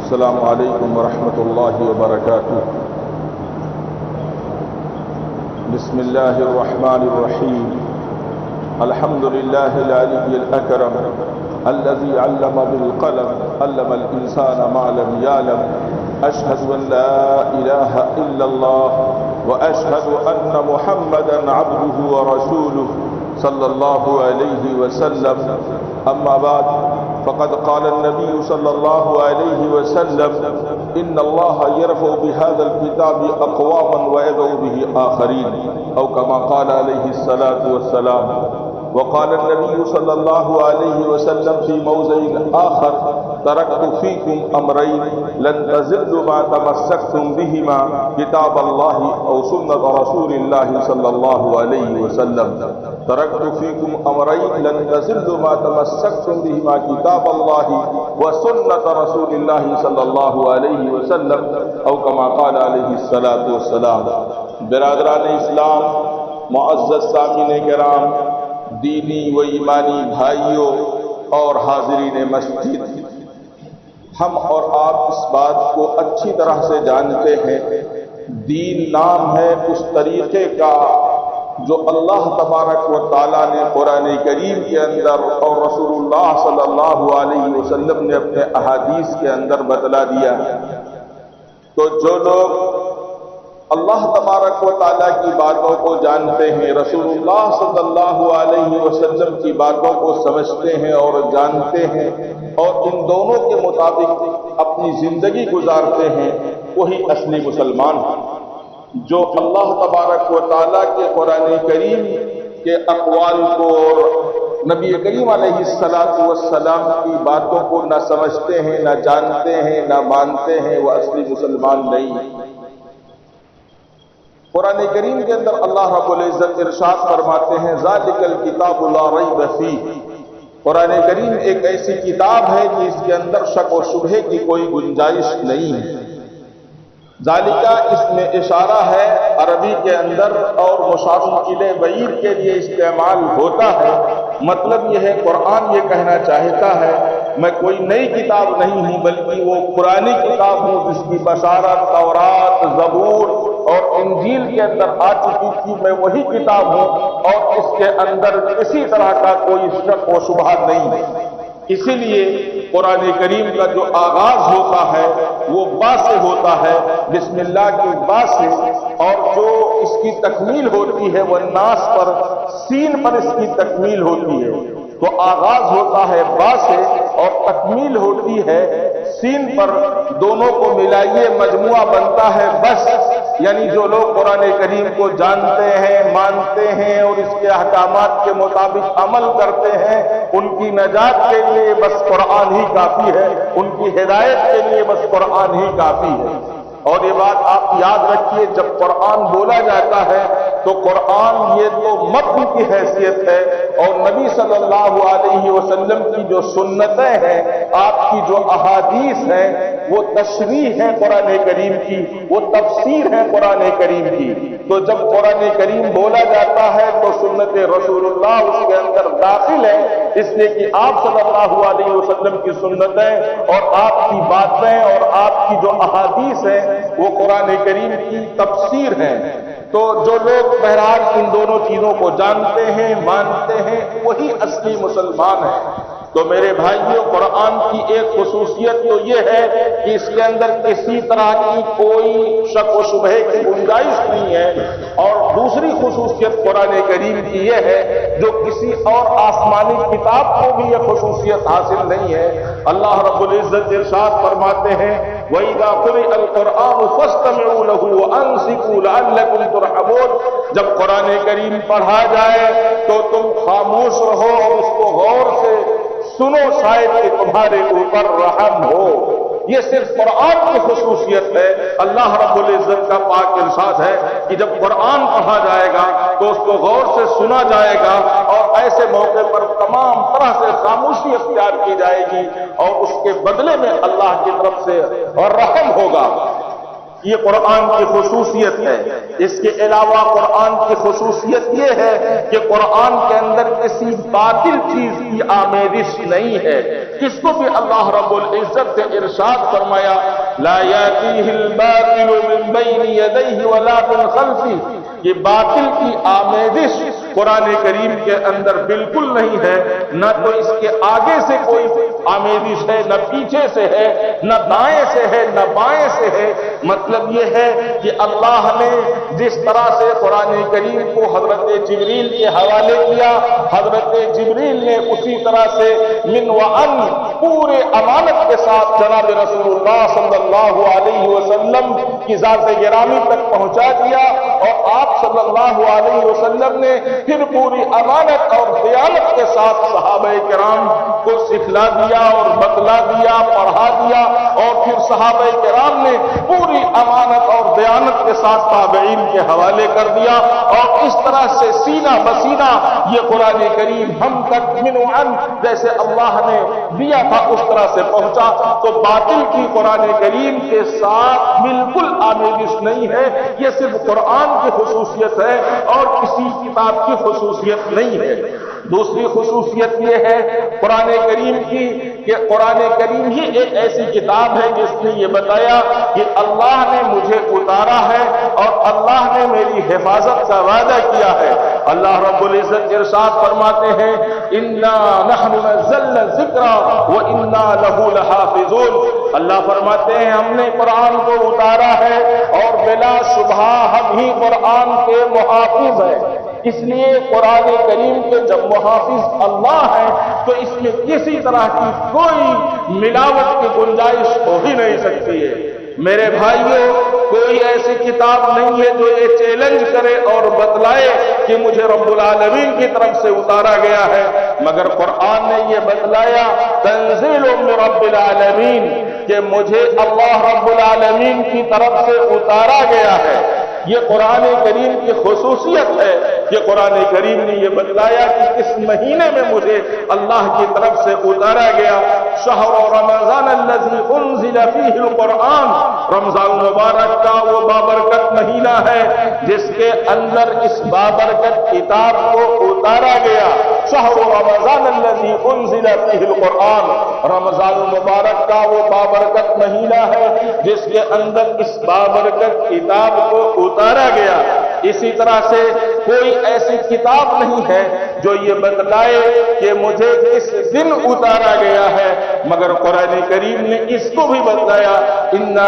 السلام علیکم ورحمۃ اللہ وبرکاتہ۔ بسم اللہ الرحمن الرحیم۔ الحمد للہ العلی الاکرم الذی علم بالقلم علم الانسان ما لم یعلم۔ اشہد ان لا الہ الا اللہ واشہد ان محمدا عبدہ ورسولہ صلی اللہ علیہ وسلم۔ اما بعد فقد قال النبي صلى الله عليه وسلم ان الله يرفع بهذا الكتاب اقواما ويدعو به آخرين، او كما قال عليه الصلاة والسلام۔ وقال النبي صلى الله عليه وسلم في موضع آخر تركت فيكم امرين لن تزلوا ما تمسكتم بهما كتاب الله او سنة رسول الله صلى الله عليه وسلم۔ تركت فيكم امرين لن تزلوا ما تمسكتم بهما كتاب الله وسنة رسول الله صلى الله عليه وسلم، او كما قال عليه الصلاة والسلام۔ برادران اسلام، معزز سامعین کرام، دینی و ایمانی بھائیوں اور حاضرین مسجد، ہم اور آپ اس بات کو اچھی طرح سے جانتے ہیں، دین نام ہے اس طریقے کا جو اللہ تبارک و تعالیٰ نے قرآن کریم کے اندر اور رسول اللہ صلی اللہ علیہ وسلم نے اپنے احادیث کے اندر بتلا دیا۔ تو جو لوگ اللہ تبارک و تعالیٰ کی باتوں کو جانتے ہیں، رسول اللہ صلی اللہ علیہ وسلم کی باتوں کو سمجھتے ہیں اور جانتے ہیں اور ان دونوں کے مطابق اپنی زندگی گزارتے ہیں، وہی اصلی مسلمان ہیں۔ جو اللہ تبارک و تعالیٰ کے قرآن کریم کے اقوال کو اور نبی کریم علیہ الصلاۃ والسلام کی باتوں کو نہ سمجھتے ہیں، نہ جانتے ہیں، نہ مانتے ہیں، وہ اصلی مسلمان نہیں۔ قرآن کریم کے اندر اللہ رب العزت ارشاد فرماتے ہیں ذالک الکتاب لا ریب فیہ۔ قرآن کریم ایک ایسی کتاب ہے کہ اس کے اندر شک و شبہے کی کوئی گنجائش نہیں ہے۔ ذالکہ اس میں اشارہ ہے عربی کے اندر اور مشابہ بعید کے لیے استعمال ہوتا ہے۔ مطلب یہ ہے قرآن یہ کہنا چاہتا ہے میں کوئی نئی کتاب نہیں ہوں بلکہ وہ پرانی کتاب ہوں جس کی بشارت تورات، زبور اور انجیل کے اندر آ چکی تھی، میں وہی کتاب ہوں اور اس کے اندر کسی طرح کا کوئی شک و شبہ نہیں ہے۔ اسی لیے قرآن کریم کا جو آغاز ہوتا ہے وہ با سے ہوتا ہے، بسم اللہ کی با سے، اور جو اس کی تکمیل ہوتی ہے وہ ناس پر، سین پر اس کی تکمیل ہوتی ہے۔ تو آغاز ہوتا ہے با سے اور تکمیل ہوتی ہے سین پر، دونوں کو ملائیے مجموعہ بنتا ہے بس۔ یعنی جو لوگ قرآن کریم کو جانتے ہیں، مانتے ہیں اور اس کے احکامات کے مطابق عمل کرتے ہیں، ان کی نجات کے لیے بس قرآن ہی کافی ہے، ان کی ہدایت کے لیے بس قرآن ہی کافی ہے۔ اور یہ بات آپ یاد رکھیے، جب قرآن بولا جاتا ہے تو قرآن یہ تو متن کی حیثیت ہے، اور نبی صلی اللہ علیہ وسلم کی جو سنتیں ہیں، آپ کی جو احادیث ہیں، وہ تشریح ہے قرآن کریم کی، وہ تفسیر ہے قرآن کریم کی۔ تو جب قرآن کریم بولا جاتا ہے تو سنت رسول اللہ اس کے اندر داخل ہے، اس لیے کہ آپ صلی اللہ علیہ وسلم کی سنتیں اور آپ کی باتیں اور آپ کی جو احادیث ہیں وہ قرآن کریم کی تفسیر ہیں۔ تو جو لوگ بہرحال ان دونوں چیزوں کو جانتے ہیں، مانتے ہیں، وہی اصلی مسلمان ہیں۔ تو میرے بھائیوں، قرآن کی ایک خصوصیت تو یہ ہے کہ اس کے اندر کسی طرح کی کوئی شک و شبہے کی گنجائش نہیں ہے، اور دوسری خصوصیت قرآن کریم کی یہ ہے جو کسی اور آسمانی کتاب کو بھی یہ خصوصیت حاصل نہیں ہے۔ اللہ رب العزت ارشاد فرماتے ہیں وَإِذَا قُرِئَ الْقُرْآنُ فَاسْتَمِعُوا لَهُ وَأَنصِتُوا لَعَلَّكُمْ تُرْحَمُونَ۔ جب قرآن کریم پڑھا جائے تو تم خاموش رہو اور اس کو غور سے سنو، شاید کہ تمہارے اوپر رحم ہو۔ یہ صرف قرآن کی خصوصیت ہے۔ اللہ رب العزت کا پاک ارشاد ہے کہ جب قرآن پڑھا جائے گا تو اس کو غور سے سنا جائے گا، اور ایسے موقع پر تمام طرح سے خاموشی اختیار کی جائے گی، اور اس کے بدلے میں اللہ کی طرف سے اور رحم ہوگا۔ یہ قرآن کی خصوصیت ہے۔ اس کے علاوہ قرآن کی خصوصیت یہ ہے کہ قرآن کے اندر کسی باطل چیز کی آمیزش نہیں ہے۔ اس کو بھی اللہ رب العزت نے ارشاد فرمایا لا یاتیہ الباطل من بین یدیہ ولا من خلفہ، یہ باطل کی آمیزش قرآن کریم کے اندر بالکل نہیں ہے، نہ تو اس کے آگے سے کوئی آمیزش ہے، نہ پیچھے سے ہے، نہ دائیں سے ہے، نہ بائیں سے ہے۔ مطلب یہ ہے کہ اللہ نے جس طرح سے قرآن کریم کو حضرت جبریل کے حوالے کیا، حضرت جبریل نے اسی طرح سے من وعن پورے امانت کے ساتھ جناب رسول اللہ صلی اللہ علیہ وسلم کی ذات گرامی تک پہنچا دیا، اور آپ صلی اللہ علیہ وسلم نے پھر پوری امانت اور دیانت کے ساتھ صحابہ کرام کو سکھلا دیا اور بتلا دیا، پڑھا دیا، اور پھر صحابہ کرام نے پوری امانت اور دیانت کے ساتھ تابعین کے حوالے کر دیا، اور اس طرح سے سینہ بسینہ یہ قرآن کریم ہم تک منوعن جیسے اللہ نے دیا تھا اس طرح سے پہنچا۔ تو باطل کی قرآن کریم کے ساتھ بالکل آمیزش نہیں ہے، یہ صرف قرآن کی خصوصیت ہے اور کسی کتاب کی خصوصیت نہیں ہے۔ دوسری خصوصیت یہ ہے قرآن کریم کی کہ قرآن کریم ہی ایک ایسی کتاب ہے جس نے یہ بتایا کہ اللہ نے مجھے اتارا ہے اور اللہ نے میری حفاظت کا وعدہ کیا ہے۔ اللہ رب العزت ارشاد فرماتے ہیں انا نحن نزلنا الذکر وانا لہ لحافظون، اللہ فرماتے ہیں ہم نے قرآن کو اتارا ہے اور بلا شبہ ہم ہی قرآن کے محافظ ہیں۔ اس لیے قرآن کریم کے جب محافظ اللہ ہے تو اس میں کسی طرح کی کوئی ملاوٹ کی گنجائش ہو ہی نہیں سکتی ہے۔ میرے بھائیوں، کوئی ایسی کتاب نہیں ہے جو یہ چیلنج کرے اور بتلائے کہ مجھے رب العالمین کی طرف سے اتارا گیا ہے، مگر قرآن نے یہ بتلایا تنزیل من رب العالمین کہ مجھے اللہ رب العالمین کی طرف سے اتارا گیا ہے۔ یہ قرآن کریم کی خصوصیت ہے کہ قرآن کریم نے یہ بتلایا کہ اس مہینے میں مجھے اللہ کی طرف سے اتارا گیا۔ شہر رمضان الذی انزل فیہ القرآن، رمضان مبارک کا وہ بابرکت مہینہ ہے جس کے اندر اس بابرکت کتاب کو اتارا گیا۔ شہر رمضان الذی انزل فیہ القرآن، رمضان مبارک کا وہ بابرکت مہینہ ہے جس کے اندر اس بابرکت کتاب کو اتارا گیا۔ اسی طرح سے کوئی ایسی کتاب نہیں ہے جو یہ بتلائے کہ مجھے اس دن اتارا گیا ہے، مگر قرآن کریم نے اس کو بھی بتایا انا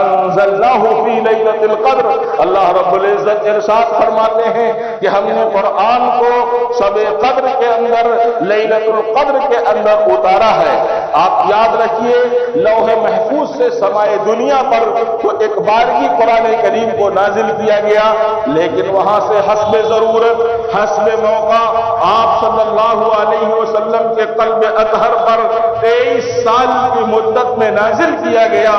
انزلناہ فی لیلۃ القدر، اللہ رب العزت ارشاد فرماتے ہیں کہ ہم نے قرآن کو شب قدر کے اندر، لیلۃ القدر کے اندر اتارا ہے۔ آپ یاد رکھیے لوح محفوظ سے سمائے دنیا پر تو ایک بارگی قرآن کریم کو نازل کیا گیا، لیکن وہاں سے حسب ضرورت، حسب موقع آپ صلی اللہ علیہ وسلم کے قلب اطہر پر 23 سال کی مدت میں نازل کیا گیا،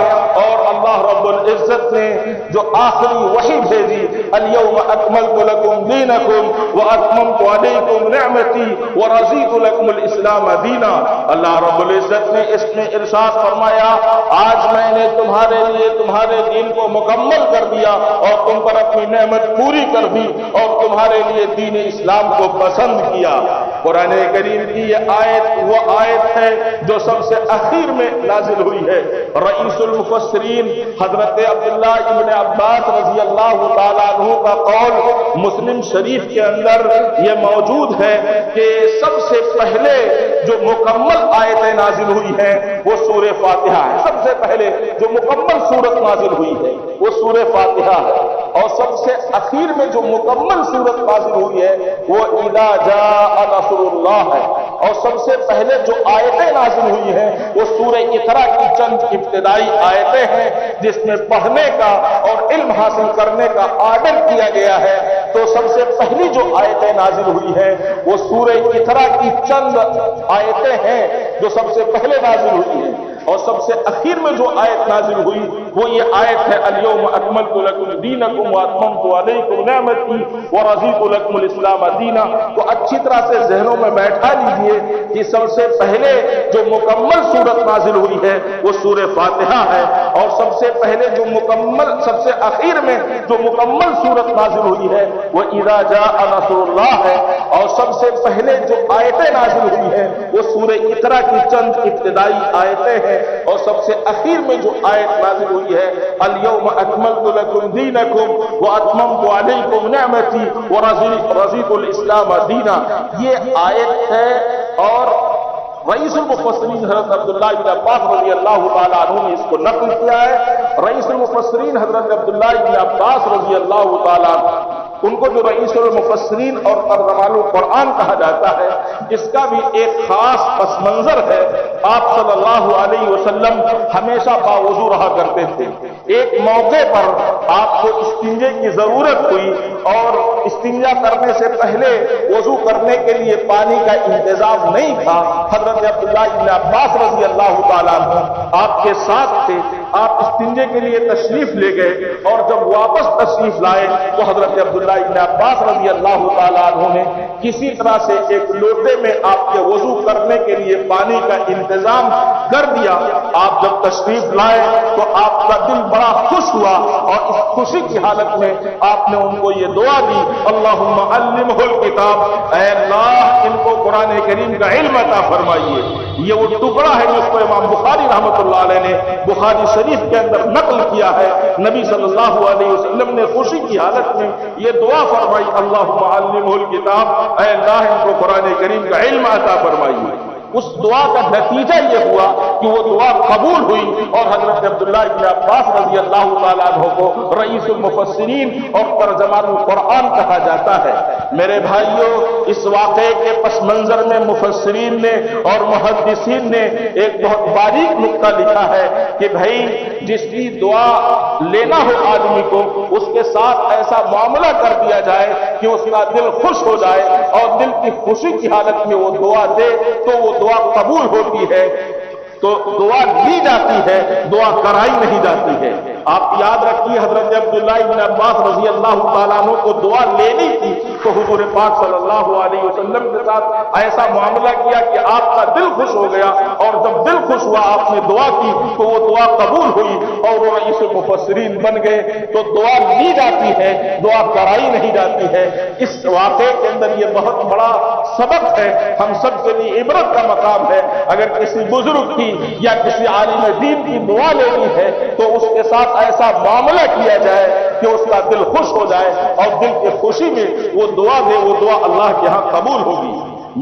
اور اللہ رب العزت نے جو آخری وحی بھیجی الیوم اکملت لکم دینکم واتممت علیکم نعمتی ورضیت لکم الاسلام دینا، اللہ رب العزت نے اس میں ارشاد فرمایا آج میں نے تمہارے لیے تمہارے دین کو مکمل کر دیا اور تم پر اپنی نعمت پوری کر دی اور تمہارے لیے دین اسلام کو پسند کیا۔ قرآن کریم کی یہ آیت وہ آیت ہے جو سب سے اخیر میں نازل ہوئی ہے۔ رئیس المفسرین حضرت عبداللہ ابن عباس رضی اللہ تعالیٰ عنہ کا قول مسلم شریف کے اندر یہ موجود ہے کہ سب سے پہلے جو مکمل آیتیں نازل ہوئی ہیں وہ سورہ فاتحہ ہے۔ سب سے پہلے جو مکمل سورت نازل ہوئی ہے وہ سورہ فاتحہ ہے، اور سب سے اخیر میں جو مکمل سورت نازل ہوئی ہے وہ اذا جاء نصر اللہ ہے، اور سب سے پہلے جو آیتیں نازل ہوئی ہیں وہ سورہ اقرا کی چند ابتدائی آیتیں ہیں جس میں پڑھنے کا اور علم حاصل کرنے کا آرڈر کیا گیا ہے۔ تو سب سے پہلی جو آیتیں نازل ہوئی ہیں وہ سورہ اقرا کی چند آیتیں ہیں جو سب سے پہلے نازل ہوئی ہیں۔ اور سب سے اخیر میں جو آیت نازل ہوئی وہ یہ آیت ہے الیوم اکملت لکم دینکم واتممت علیکم نعمتی ورضیت لکم الاسلام دینا۔ تو اچھی طرح سے ذہنوں میں بیٹھا لیجئے کہ سب سے پہلے جو مکمل صورت نازل ہوئی ہے وہ سورہ فاتحہ ہے، اور سب سے پہلے جو مکمل، سب سے اخیر میں جو مکمل صورت نازل ہوئی ہے وہ اذا جاء نصر اللہ ہے، اور سب سے پہلے جو آیتیں نازل ہوئی ہیں وہ سورہ اقرا کی چند ابتدائی آیتیں ہیں، اور سب سے اخیر میں جو آیت نازل ہوئی ہے الیوم اکملت لکم دینکم واتممت علیکم نعمتی ورضیت الاسلام دینا، یہ آیت ہے۔ اور رئیس المفسرین حضرت عبداللہ بن عباس رضی اللہ تعالیٰ عنہ نے اس کو نقل کیا ہے۔ رئیس المفسرین حضرت عبداللہ بن عباس رضی اللہ تعالیٰ عنہ، ان کو جو رئیس المفسرین اور ترجمان القرآن کہا جاتا ہے، اس کا بھی ایک خاص پس منظر ہے۔ آپ صلی اللہ علیہ وسلم ہمیشہ باوضو رہا کرتے تھے۔ ایک موقع پر آپ کو استنجے کی ضرورت ہوئی، اور استنجا کرنے سے پہلے وضو کرنے کے لیے پانی کا انتظام نہیں تھا۔ حضرت عبداللہ بن عباس رضی اللہ تعالیٰ عنہ آپ کے ساتھ تھے، آپ استنجے کے لیے تشریف لے گئے، اور جب واپس تشریف لائے تو حضرت عبداللہ بن عباس رضی اللہ تعالیٰ عنہ نے کسی طرح سے ایک لوٹے میں آپ کے وضو کرنے کے لیے پانی کا انتظام کر دیا۔ آپ جب تشریف لائے تو آپ کا دل بڑا خوش ہوا، اور اس خوشی کی حالت میں آپ نے ان کو یہ دعا دی، اللہم علمہ الکتاب، اے اللہ ان کو قرآن کریم کا علم عطا فرمائیے۔ یہ وہ ٹکڑا ہے جس کو امام بخاری رحمۃ اللہ علیہ نے بخاری شریف کے اندر نقل کیا ہے۔ نبی صلی اللہ علیہ وسلم نے خوشی کی حالت میں یہ دعا فرمائی، اللہم علمہ الکتاب، اے اللہ ان کو قرآن کریم کا علم عطا فرمائیے۔ اس دعا کا نتیجہ یہ ہوا کہ وہ دعا قبول ہوئی، اور حضرت عبداللہ بن عباس رضی اللہ تعالیٰ عنہ کو رئیس المفسرین اور ترجمان القرآن کہا جاتا ہے۔ میرے بھائیوں، اس واقعے کے پس منظر میں مفسرین نے اور محدثین نے ایک بہت باریک نکتہ لکھا ہے کہ بھائی جس کی دعا لینا ہو آدمی کو، اس کے ساتھ ایسا معاملہ کر دیا جائے کہ اس کا دل خوش ہو جائے، اور دل کی خوشی کی حالت میں وہ دعا دے تو وہ دعا قبول ہوتی ہے۔ تو دعا لی جاتی ہے، دعا کرائی نہیں جاتی ہے۔ آپ یاد رکھیے، حضرت عبداللہ بن عباس رضی اللہ تعالیٰ عنہ کو دعا لینی تھی تو حضور پاک صلی اللہ علیہ وسلم کے ساتھ ایسا معاملہ کیا کہ آپ کا دل خوش ہو گیا، اور جب دل خوش ہوا آپ نے دعا کی تو وہ دعا قبول ہوئی، اور وہ رئیس المفسرین بن گئے۔ تو دعا لی جاتی ہے، دعا کرائی نہیں جاتی ہے۔ اس واقعے کے اندر یہ بہت بڑا سبق ہے، ہم سب کے لیے عبرت کا مقام ہے۔ اگر کسی بزرگ کی یا کسی عالم دین کی دعا لینی ہے تو اس کے ساتھ ایسا معاملہ کیا جائے کہ اس کا دل خوش ہو جائے، اور دل کی خوشی میں وہ دعا دے، وہ دعا اللہ کے ہاں قبول ہوگی۔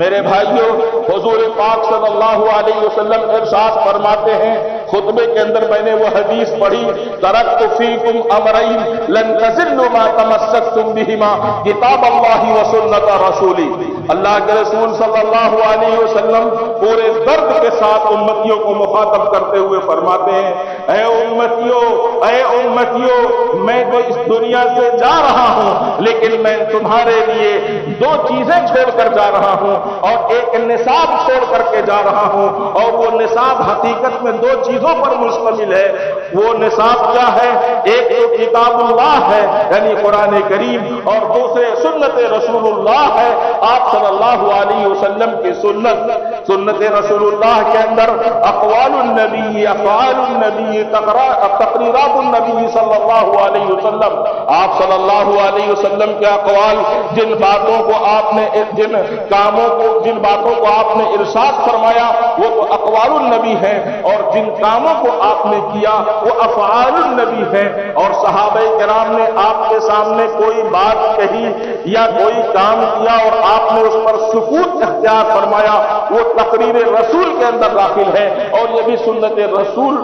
میرے بھائیوں، حضور پاک صلی اللہ علیہ وسلم ارشاد فرماتے ہیں، خطبے کے اندر میں نے وہ حدیث پڑھی، ترکت فیکم امرین لن تضلوا ما تمسکتم بہما کتاب اللہ و سنت رسولی۔ اللہ کے رسول صلی اللہ علیہ وسلم پورے درد کے ساتھ امتیوں کو مخاطب کرتے ہوئے فرماتے ہیں، اے امتیوں، اے امتیوں، میں تو اس دنیا سے جا رہا ہوں، لیکن میں تمہارے لیے دو چیزیں چھوڑ کر جا رہا ہوں، اور ایک نصاب چھوڑ کر کے جا رہا ہوں، اور وہ نصاب حقیقت میں دو چیزوں پر مشتمل ہے۔ وہ نصاب کیا ہے؟ ایک تو کتاب اللہ ہے یعنی قرآن کریم، اور دوسرے سنت رسول اللہ ہے، آپ صلی اللہ علیہ وسلم کی سنت رسول اللہ کے اندر اقوال النبی، افعال النبی، تقریرات النبی صلی اللہ علیہ وسلم، آپ صلی اللہ علیہ وسلم کے اقوال، جن باتوں کو آپ نے، جن کاموں کو، جن باتوں کو آپ نے ارشاد فرمایا وہ تو اقوال النبی ہیں، اور جن کاموں کو آپ نے کیا وہ افعال النبی ہیں۔ اور صحابہ کرام نے آپ کے سامنے کوئی بات کہی یا کوئی کام کیا اور آپ نے اس پر سکوت اختیار فرمایا، وہ تقریر رسول کے اندر داخل ہے، اور یہ بھی سنت رسول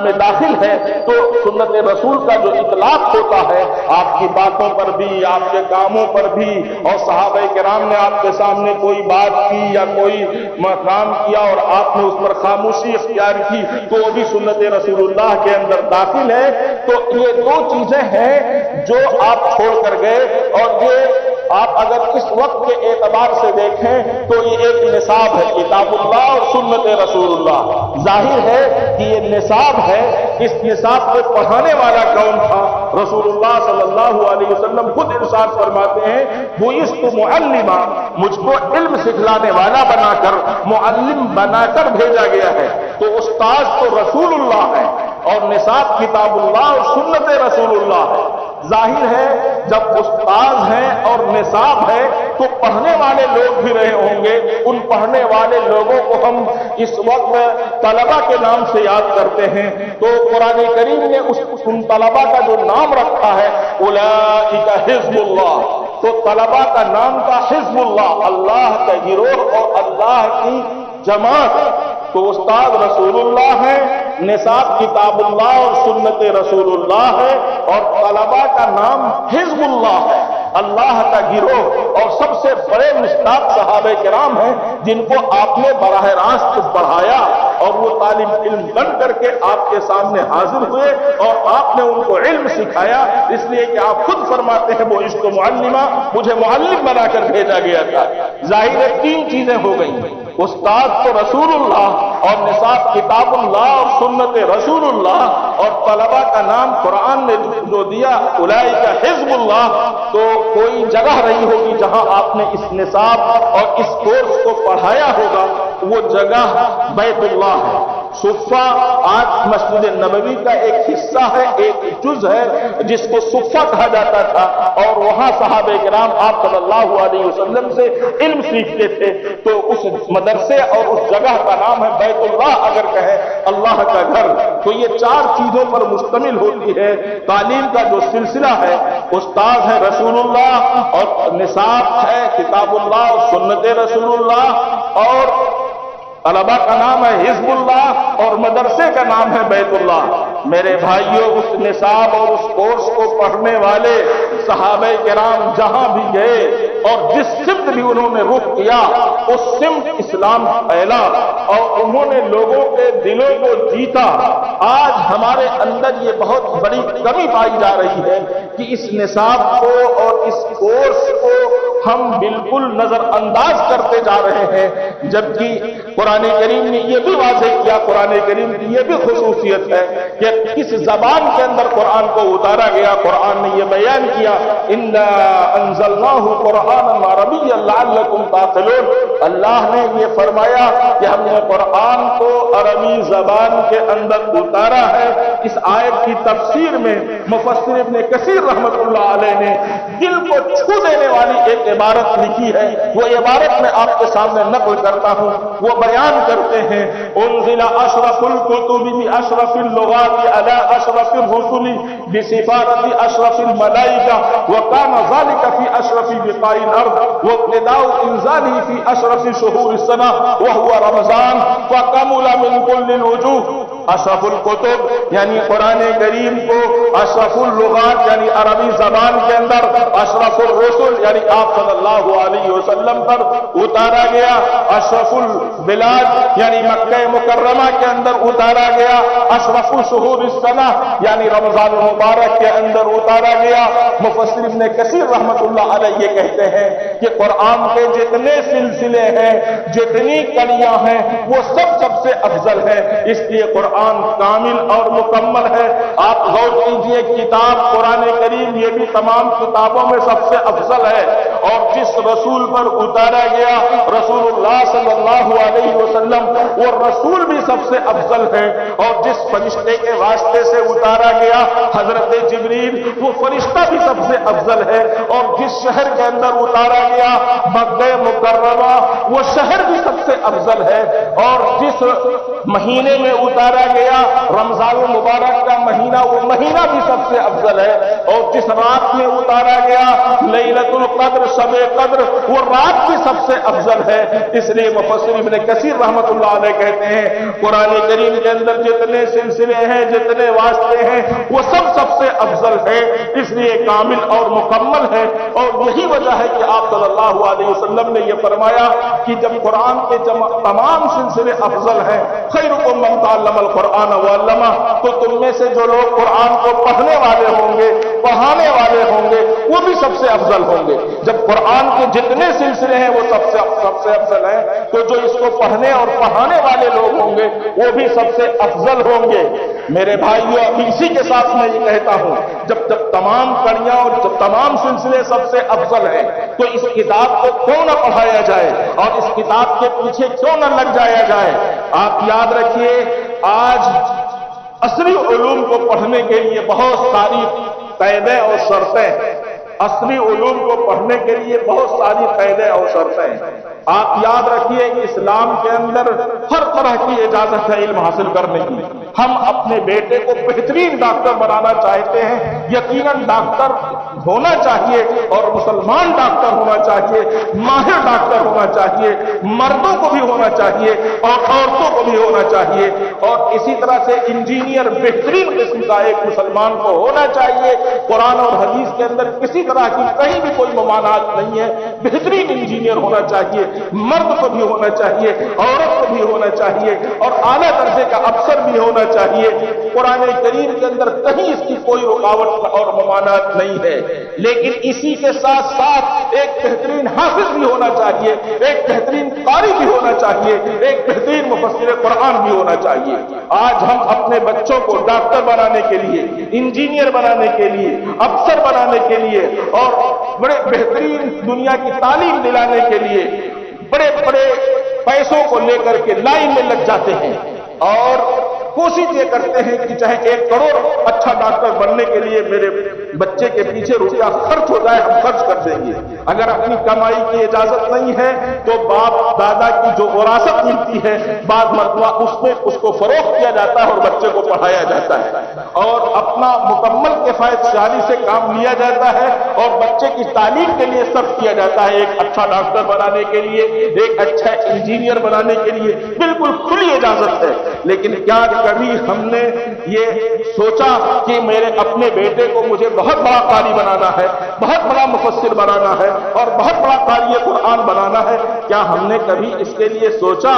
میں داخل ہے۔ تو سنت رسول کا جو اطلاق ہوتا ہے آپ کی باتوں پر بھی، آپ کے کاموں پر بھی، اور صحابہ کرام نے آپ کے سامنے کوئی بات کی یا کوئی کام کیا اور آپ نے اس پر خاموشی اختیار کی، تو وہ بھی سنت رسول اللہ کے اندر داخل ہے۔ تو یہ دو چیزیں ہیں جو آپ چھوڑ کر گئے، اور یہ آپ اگر اس وقت کے اعتبار سے دیکھیں تو یہ ایک نصاب ہے، کتاب اللہ اور سنت رسول اللہ۔ ظاہر ہے کہ یہ نصاب ہے، اس نصاب کو پڑھانے والا کون تھا؟ رسول اللہ صلی اللہ علیہ وسلم خود ارشاد فرماتے ہیں بعثت معلما، مجھ کو علم سکھلانے والا بنا کر، معلم بنا کر بھیجا گیا ہے۔ تو استاد تو رسول اللہ ہے اور نصاب کتاب اللہ اور سنت رسول اللہ ہے۔ ظاہر ہے جب استاد ہیں اور نصاب ہے تو پڑھنے والے لوگ بھی رہے ہوں گے، ان پڑھنے والے لوگوں کو ہم اس وقت طلبہ کے نام سے یاد کرتے ہیں۔ تو قرآن کریم نے ان طلبہ کا جو نام رکھا ہے اولئک حزب اللہ، تو طلبہ کا نام تھا حزب اللہ، اللہ کا گروہ اور اللہ کی جماعت۔ تو استاد رسول اللہ ہے، نصاب کتاب اللہ اور سنت رسول اللہ ہے، اور طلبہ کا نام حزب اللہ ہے، اللہ کا گروہ۔ اور سب سے بڑے مصداق صحابہ کرام ہیں جن کو آپ نے براہ راست پڑھایا اور وہ طالب علم بن کر کے آپ کے سامنے حاضر ہوئے اور آپ نے ان کو علم سکھایا، اس لیے کہ آپ خود فرماتے ہیں وہ عشق معلمہ، مجھے معلم بنا کر بھیجا گیا تھا۔ ظاہر ہے تین چیزیں ہو گئیں، استاد تو رسول اللہ اور نصاب کتاب اللہ اور سنت رسول اللہ، اور طلبہ کا نام قرآن نے جو دیا اولئک حزب اللہ۔ تو کوئی جگہ رہی ہوگی جہاں آپ نے اس نصاب اور اس کورس کو پڑھایا ہوگا، وہ جگہ بیت اللہ ہے۔ صفہ آج مسجد نبوی کا ایک حصہ ہے، ایک جز ہے جس کو صفہ کہا جاتا تھا، اور وہاں صحابہ کرام آپ صلی اللہ علیہ وسلم سے علم سیکھتے تھے۔ تو اس مدرسے اور اس جگہ کا نام ہے بیت اللہ، اگر کہیں اللہ کا گھر۔ تو یہ چار چیزوں پر مشتمل ہوتی ہے تعلیم کا جو سلسلہ ہے۔ استاد ہے رسول اللہ، اور نصاب ہے کتاب اللہ اور سنت رسول اللہ، اور طلبہ کا نام ہے حزب اللہ، اور مدرسے کا نام ہے بیت اللہ۔ میرے بھائیوں، اس نصاب اور اس کورس کو پڑھنے والے صحابہ کرام جہاں بھی گئے اور جس سمت بھی انہوں نے رخ کیا، اس سمت اسلام پھیلا اور انہوں نے لوگوں کے دلوں کو جیتا۔ آج ہمارے اندر یہ بہت بڑی کمی پائی جا رہی ہے کہ اس نصاب کو اور اس کورس کو ہم بالکل نظر انداز کرتے جا رہے ہیں، جبکہ قرآن کریم نے یہ بھی واضح کیا، قرآن کریم کی یہ بھی خصوصیت ہے کہ کس زبان کے اندر قرآن کو اتارا گیا۔ قرآن نے یہ بیان کیا انا انزلناہ قرآنا عربیا لعلکم تعقلون، اللہ نے یہ فرمایا کہ ہم نے قرآن کو عربی زبان کے اندر اتارا ہے۔ اس آیت کی تفسیر میں مفسر ابن کثیر رحمۃ اللہ علیہ نے دل کو چھو دینے والی ایک عبارت لکھی ہے، وہ عبارت میں آپ کے سامنے نقل کرتا ہوں۔ وہ بیان کرتے ہیں انزل اشرف الکتب باشرف اللغات علی اشرف الرسل بسفارت اشرف الملائکہ وکان ذلك فی اشرف بقاع الارض وابتداء انزاله فی اشرف شهور السنہ وهو رمضان فکمل من کل الوجوہ۔ اشرف الکتب یعنی قرآن کریم کو اشرف اللغات یعنی عربی زبان کے اندر، اشرف الرسل یعنی آپ صلی اللہ علیہ وسلم پر اتارا گیا، اشرف البلاد یعنی مکہ مکرمہ کے اندر اتارا گیا، اشرف الشہور السنہ یعنی رمضان المبارک کے اندر اتارا گیا۔ مفسر ابن کثیر رحمۃ اللہ علیہ یہ کہتے ہیں کہ قرآن کے جتنے سلسلے ہیں، جتنی کڑیاں ہیں، وہ سب سے افضل ہے، اس لیے قرآن کامل اور مکمل ہے۔ آپ غور کیجئے، کتاب قرآن کریم یہ بھی تمام کتابوں میں سب سے افضل ہے، اور جس رسول پر اتارا گیا رسول اللہ صلی اللہ علیہ وسلم، وہ رسول بھی سب سے افضل ہے، اور جس فرشتے کے واسطے سے اتارا گیا حضرت جبریل، وہ فرشتہ بھی سب سے افضل ہے، اور جس شہر کے اندر اتارا گیا مکہ مکرمہ، وہ شہر بھی سب سے افضل ہے، اور جس مہینے میں اتارا گیا رمضان المبارک کا مہینہ، وہ مہینہ بھی سب سے افضل ہے، اور جس رات میں اتارا گیا لیلۃ القدر شب قدر، وہ رات بھی سب سے افضل ہے۔ اس لیے مفسر ابن کثیر رحمۃ اللہ علیہ کہتے ہیں قرآن کریم کے اندر جتنے سلسلے ہیں، جتنے واسطے ہیں، وہ سب سے افضل ہے، اس لیے کامل اور مکمل ہے۔ اور یہی وجہ ہے کہ آپ صلی اللہ علیہ وسلم نے یہ فرمایا کہ جب قرآن کے تمام سلسلے افضل ہیں، خیرکم من تعلم القرآن وعلمہ، تو تم میں سے جو لوگ قرآن کو پڑھنے والے ہوں گے، پڑھانے والے ہوں گے، وہ بھی سب سے افضل ہوں گے۔ جب قرآن کے جتنے سلسلے ہیں وہ سب سے افضل ہیں، تو جو اس کو پڑھنے اور پڑھانے والے لوگ ہوں گے وہ بھی سب سے افضل ہوں گے۔ میرے بھائیوں، اب اسی کے ساتھ میں یہ کہتا ہوں، جب تمام کڑیاں اور جب تمام سلسلے سب سے افضل ہیں تو اس کتاب کو کیوں نہ پڑھایا جائے اور اس کتاب کے پیچھے کیوں نہ لگ جایا جائے۔ آپ یاد رکھیے، آج عصری علوم کو پڑھنے کے لیے بہت ساری قیدیں اور شرطیں، عصری علوم کو پڑھنے کے لیے بہت ساری قیدیں اور شرطیں۔ آپ یاد رکھیے، اسلام کے اندر ہر طرح کی اجازت ہے علم حاصل کرنے کی۔ ہم اپنے بیٹے کو بہترین ڈاکٹر بنانا چاہتے ہیں، یقیناً ڈاکٹر ہونا چاہیے اور مسلمان ڈاکٹر ہونا چاہیے، ماہر ڈاکٹر ہونا چاہیے، مردوں کو بھی ہونا چاہیے اور عورتوں کو بھی ہونا چاہیے، اور اسی طرح سے انجینئر بہترین قسم کا ایک مسلمان کو ہونا چاہیے۔ قرآن اور حدیث کے اندر کسی طرح کی کہیں بھی کوئی ممانعت نہیں ہے، بہترین انجینئر ہونا چاہیے، مرد کو بھی ہونا چاہیے، عورت کو بھی ہونا چاہیے، اور اعلیٰ درجے کا افسر بھی ہونا چاہیے۔ قرآن کریم کے اندر کہیں اس کی کوئی رکاوٹ اور ممانعت نہیں ہے، لیکن اسی کے ساتھ ساتھ ایک بہترین حافظ بھی ہونا چاہیے، ایک بہترین قاری بھی ہونا چاہیے، ایک بہترین مفسر قرآن بھی ہونا چاہیے۔ آج ہم اپنے بچوں کو ڈاکٹر بنانے کے لیے، انجینئر بنانے کے لیے، افسر بنانے کے لیے اور بڑے بہترین دنیا کی تعلیم دلانے کے لیے بڑے بڑے پیسوں کو لے کر کے لائن میں لگ جاتے ہیں اور کوشش یہ کرتے ہیں کہ چاہے 1 کروڑ اچھا ڈاکٹر بننے کے لیے میرے بچے کے پیچھے روپیہ خرچ ہو جائے، ہم خرچ کر دیں گے۔ اگر اپنی کمائی کی اجازت نہیں ہے تو باپ دادا کی جو وراثت ملتی ہے بعض مرتبہ اس کو فروخت کیا جاتا ہے اور بچے کو پڑھایا جاتا ہے، اور اپنا مکمل کفایت شعاری سے کام لیا جاتا ہے اور بچے کی تعلیم کے لیے صرف کیا جاتا ہے، ایک اچھا ڈاکٹر بنانے کے لیے، ایک اچھا انجینئر بنانے کے لیے بالکل کھلی اجازت ہے۔ لیکن کیا کبھی ہم نے یہ سوچا کہ میرے اپنے بیٹے کو مجھے بہت بڑا قاری بنانا ہے، بہت بڑا مفسر بنانا ہے اور بہت بڑا قاری قرآن بنانا ہے؟ کیا ہم نے کبھی اس کے لیے سوچا؟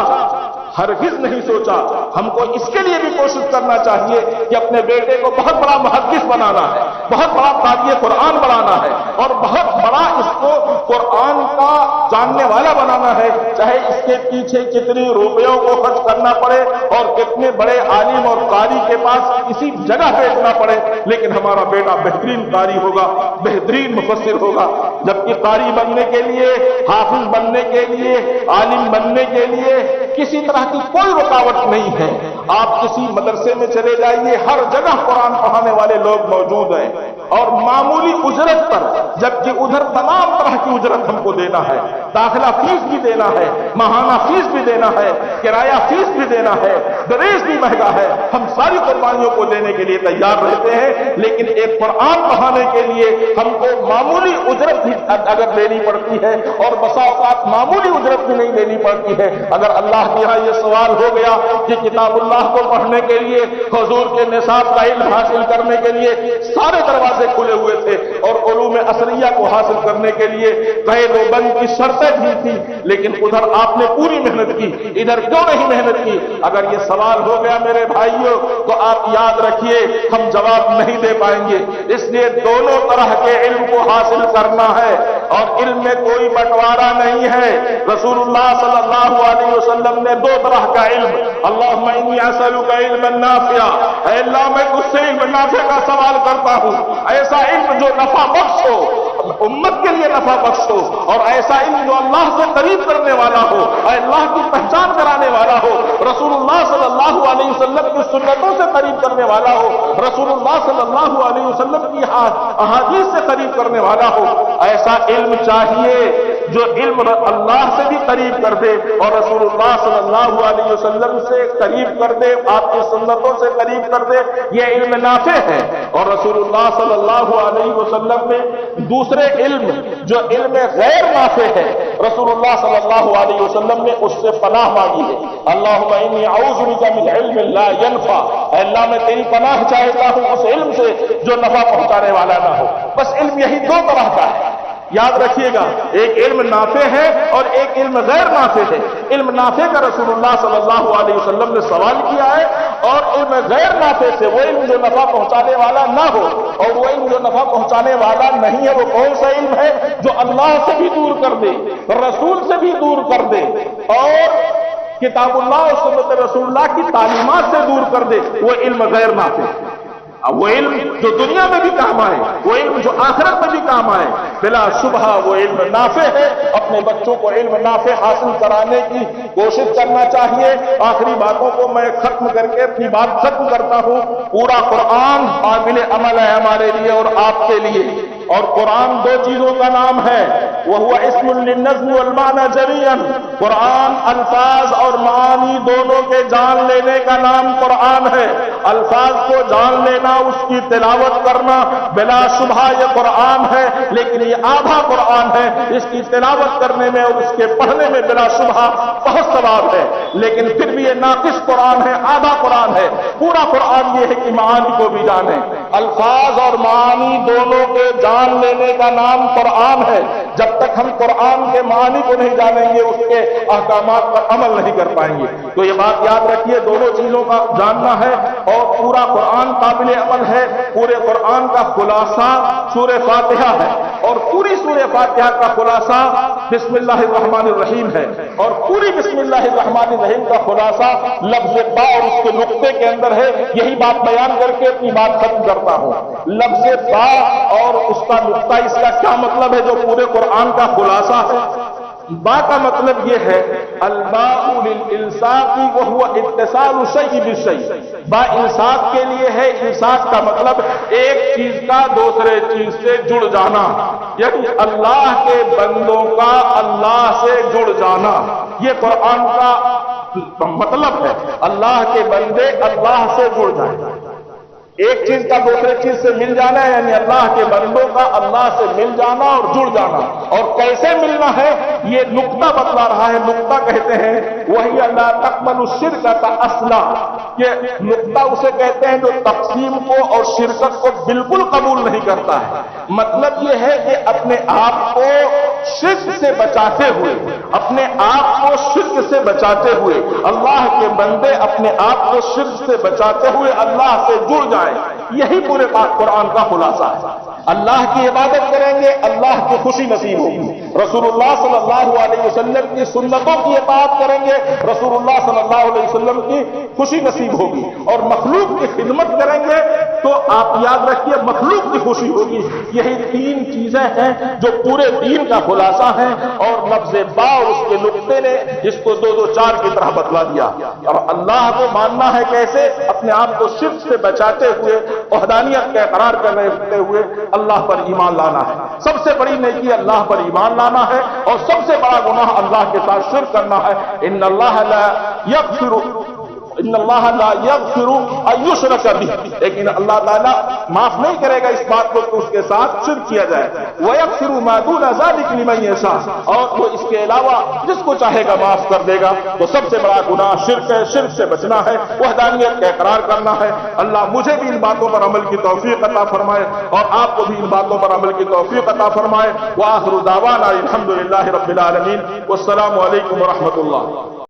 ہرگز نہیں سوچا۔ ہم کو اس کے لیے بھی کوشش کرنا چاہیے کہ اپنے بیٹے کو بہت بڑا محدث بنانا ہے، بہت بڑا قاری قرآن بنانا ہے اور بہت بڑا اس کو قرآن کا جاننے والا بنانا ہے، چاہے اس کے پیچھے کتنی روپیوں کو خرچ کرنا پڑے اور کتنے بڑے عالم اور قاری کے پاس کسی جگہ بھیجنا پڑے، لیکن ہمارا بیٹا بہترین قاری ہوگا، بہترین مفسر ہوگا۔ جبکہ قاری بننے کے لیے، حافظ بننے کے لیے، عالم بننے کے لیے کسی طرح کی کوئی رکاوٹ نہیں ہے۔ آپ کسی مدرسے میں چلے جائیے، ہر جگہ قرآن پڑھانے والے لوگ موجود ہیں اور معمولی اجرت پر، جبکہ ادھر تمام طرح کی اجرت ہم کو دینا ہے، داخلہ فیس بھی دینا ہے، ماہانہ فیس بھی دینا ہے، کرایہ فیس بھی دینا ہے، ڈریس بھی مہنگا ہے، ہم ساری قربانیوں کو دینے کے لیے تیار رہتے ہیں، لیکن ایک قرآن پڑھانے کے لیے ہم کو معمولی اجرت بھی اگر دینی پڑتی ہے اور بسا اوقات معمولی اجرت بھی نہیں دینی پڑتی ہے۔ اگر اللہ کے یہاں یہ سوال ہو گیا کہ کتاب اللہ کو پڑھنے کے لیے، حضور کے نصاب کا علم حاصل کرنے کے لیے سارے دروازے کھلے ہوئے تھے اور علوم عصریہ کو حاصل کرنے کے لیے قید و بند کی شرطیں بھی تھی، لیکن ادھر آپ نے پوری محنت کی، ادھر کیوں نہیں محنت کی؟ اگر یہ سوال ہو گیا میرے بھائیوں تو آپ یاد رکھیے ہم جواب نہیں دے پائیں گے۔ اس لیے دونوں طرح کے علم کو حاصل کرنا ہے اور علم میں کوئی بٹوارا نہیں ہے۔ رسول اللہ صلی اللہ علیہ وسلم نے 2 طرح کا علم، اللہم انی اسألک علما نافعا، اے اللہ میں تجھ سے علم نافع کا سوال کرتا ہوں، ایسا علم جو نفع بخش ہو، امت کے لیے نفع بخش ہو، اور ایسا علم جو اللہ سے قریب کرنے والا ہو، اے اللہ کی پہچان کرانے والا ہو، رسول اللہ صلی اللہ علیہ وسلم کی سنتوں سے قریب کرنے والا ہو، رسول اللہ صلی اللہ علیہ وسلم کی احادیث سے قریب کرنے والا ہو۔ ایسا علم چاہیے جو علم اللہ سے بھی قریب کر دے اور رسول اللہ صلی اللہ علیہ وسلم سے قریب کر دے، آپ کی سنتوں سے قریب کر دے، یہ علم نافع ہے۔ اور رسول اللہ صلی اللہ علیہ وسلم نے دوسرے علم جو علم غیر نافع ہے، رسول اللہ صلی اللہ علیہ وسلم نے اس سے پناہ مانگی ہے۔ اللہم انی اعوذ بک من علم لا ینفع، اے اللہ میں تیری پناہ چاہتا ہوں اس علم سے جو نفع پہنچانے والا نہ ہو۔ بس علم یہی 2 طرح کا ہے، یاد رکھیے گا، ایک علم نافع ہے اور ایک علم غیر نافع ہے۔ علم نافع کا رسول اللہ صلی اللہ علیہ وسلم نے سوال کیا ہے، اور علم غیر نافع سے وہ علم جو نفع پہنچانے والا نہ ہو، اور وہ علم جو نفع پہنچانے والا نہیں ہے وہ کون سا علم ہے؟ جو اللہ سے بھی دور کر دے، رسول سے بھی دور کر دے، اور کتاب اللہ اور سنت رسول اللہ کی تعلیمات سے دور کر دے، وہ علم غیر نافع ہے۔ وہ علم جو دنیا میں بھی کام آئے، وہ علم جو آخرت میں بھی کام آئے، بلا شبہ وہ علم نافع ہے۔ اپنے بچوں کو علم نافع حاصل کرانے کی کوشش کرنا چاہیے۔ آخری باتوں کو میں ختم کر کے اپنی بات ختم کرتا ہوں۔ پورا قرآن قابل عمل ہے ہمارے لیے اور آپ کے لیے، اور قرآن دو چیزوں کا نام ہے، وہ اسم للنظم والمعنی جميعا۔ قرآن الفاظ اور معانی دونوں کے جان لینے کا نام قرآن ہے۔ الفاظ کو جان لینا، اس کی تلاوت کرنا، بلا شبہ یہ قرآن ہے، لیکن یہ آدھا قرآن ہے۔ اس کی تلاوت کرنے میں اور اس کے پڑھنے میں بلا شبہ بہت ثواب ہے، لیکن پھر بھی یہ ناقص قرآن ہے، آدھا قرآن ہے۔ پورا قرآن یہ ہے کہ معانی کو بھی جانے۔ الفاظ اور معانی دونوں کے جان لینے کا نام قرآن ہے۔ جب تک ہم قرآن کے معانی کو نہیں جانیں گے، اس کے احکامات پر عمل نہیں کر پائیں گے۔ تو یہ بات یاد رکھیے، دونوں چیزوں کا جاننا ہے، اور پورا قرآن قابل عمل ہے۔ پورے قرآن کا خلاصہ سورہ فاتحہ ہے، اور پوری سورہ فاتحہ کا خلاصہ بسم اللہ الرحمن الرحیم ہے، اور پوری بسم اللہ الرحمن الرحیم کا خلاصہ لفظ با اور اس کے نقطے کے اندر ہے۔ یہی بات بیان کر کے اپنی بات ختم کرتا ہوں۔ لفظ با اور اس کا نقطہ، اس کا کیا مطلب ہے جو پورے قرآن کا خلاصہ ہے؟ با کا مطلب یہ ہے الباء للالصاق وهو اتصال الشيء بالشيء۔ با الصاق کے لیے ہے، الصاق کا مطلب ایک چیز کا دوسرے چیز سے جڑ جانا، یعنی اللہ کے بندوں کا اللہ سے جڑ جانا، یہ قرآن کا مطلب ہے۔ اللہ کے بندے اللہ سے جڑ جائیں، ایک چیز کا دوسرے چیز سے مل جانا ہے، یعنی اللہ کے بندوں کا اللہ سے مل جانا اور جڑ جانا۔ اور کیسے ملنا ہے یہ نقطہ بتلا رہا ہے۔ نقطہ کہتے ہیں وہی لا تقبل الشرک اصلا، کہ نقطہ اسے کہتے ہیں جو تقسیم کو اور شرکت کو بالکل قبول نہیں کرتا ہے۔ مطلب یہ ہے کہ اپنے آپ کو شرک سے بچاتے ہوئے، اپنے آپ کو شرک سے بچاتے ہوئے، اللہ کے بندے اپنے آپ کو شرک سے بچاتے ہوئے اللہ سے جڑ جائیں، یہی پورے قرآن کا خلاصہ ہے۔ اللہ کی عبادت کریں گے، اللہ کی خوشی نصیب ہوگی۔ رسول اللہ صلی اللہ علیہ وسلم کی سنتوں کی اطاعت کریں گے، رسول اللہ صلی اللہ علیہ وسلم کی خوشی نصیب ہوگی۔ اور مخلوق کی خدمت کریں گے تو آپ یاد رکھیے مخلوق کی خوشی ہوگی۔ یہی تین چیزیں ہیں جو پورے دین کا خلاصہ ہیں، اور لفظ با اور اس کے نقطے نے اس کو دو دو چار کی طرح بتلا دیا۔ اور اللہ کو ماننا ہے کیسے؟ اپنے آپ کو شرک سے بچاتے ہوئے، وحدانیت کا اقرار کرتے ہوئے اللہ پر ایمان لانا ہے۔ سب سے بڑی نیکی اللہ پر ایمان لانا ہے، اور سب سے بڑا گناہ اللہ کے ساتھ شرک کرنا ہے۔ ان اللہ لا یغفر ان یشرک بہ، لیکن اللہ تعالیٰ معاف نہیں کرے گا اس بات کو کہ اس کے ساتھ شرک کیا جائے۔ ویغفر ما دون ذلک لمن یشاء، اور وہ اس کے علاوہ جس کو چاہے گا معاف کر دے گا۔ تو سب سے بڑا گناہ شرک ہے، شرک سے بچنا ہے، وحدانیت کا اقرار کرنا ہے۔ اللہ مجھے بھی ان باتوں پر عمل کی توفیق عطا فرمائے، اور آپ کو بھی ان باتوں پر عمل کی توفیق عطا فرمائے۔ وآخر دعوانا الحمدللہ رب العالمین، والسلام علیکم ورحمۃ اللہ۔